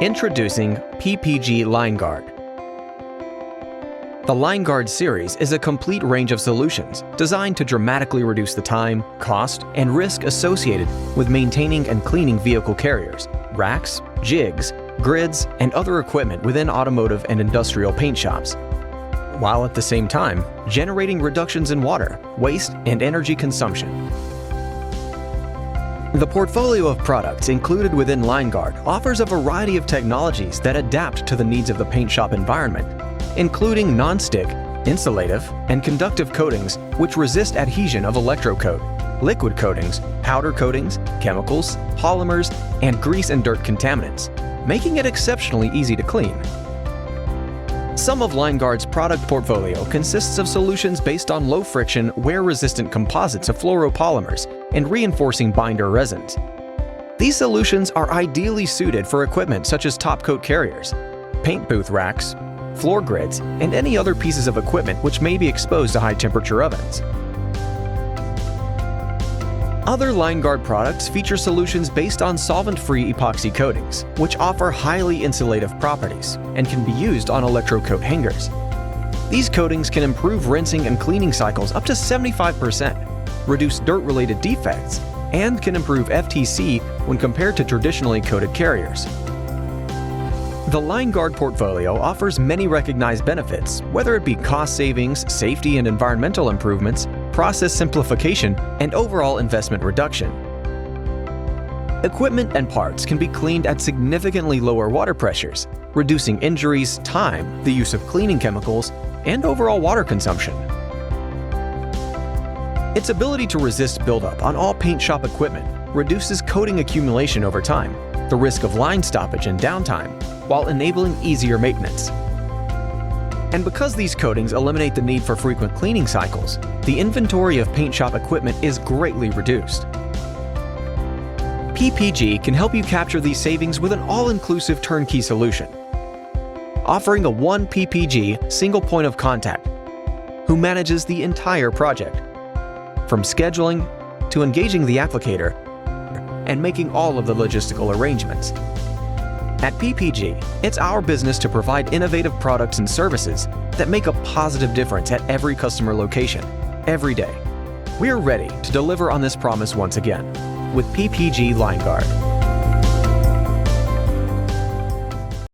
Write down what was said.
Introducing PPG LineGuard. The LineGuard series is a complete range of solutions designed to dramatically reduce the time, cost, and risk associated with maintaining and cleaning vehicle carriers, racks, jigs, grids, and other equipment within automotive and industrial paint shops, while at the same time generating reductions in water, waste, and energy consumption. The portfolio of products included within LineGuard offers a variety of technologies that adapt to the needs of the paint shop environment, including non-stick, insulative, and conductive coatings which resist adhesion of electrocoat, liquid coatings, powder coatings, chemicals, polymers, and grease and dirt contaminants, making it exceptionally easy to clean. Some of LineGuard's product portfolio consists of solutions based on low-friction, wear-resistant composites of fluoropolymers and reinforcing binder resins. These solutions are ideally suited for equipment such as top-coat carriers, paint booth racks, floor grids, and any other pieces of equipment which may be exposed to high-temperature ovens. Other LineGuard products feature solutions based on solvent-free epoxy coatings, which offer highly insulative properties and can be used on electrocoat hangers. These coatings can improve rinsing and cleaning cycles up to 75%, reduce dirt-related defects, and can improve FTC when compared to traditionally coated carriers. The LineGuard portfolio offers many recognized benefits, whether it be cost savings, safety and environmental improvements, process simplification, and overall investment reduction. Equipment and parts can be cleaned at significantly lower water pressures, reducing injuries, time, the use of cleaning chemicals, and overall water consumption. Its ability to resist buildup on all paint shop equipment reduces coating accumulation over time, the risk of line stoppage and downtime, while enabling easier maintenance. And because these coatings eliminate the need for frequent cleaning cycles, the inventory of paint shop equipment is greatly reduced. PPG can help you capture these savings with an all-inclusive turnkey solution, offering a one PPG single point of contact who manages the entire project, from scheduling to engaging the applicator and making all of the logistical arrangements. At PPG, it's our business to provide innovative products and services that make a positive difference at every customer location, every day. We're ready to deliver on this promise once again with PPG LineGuard.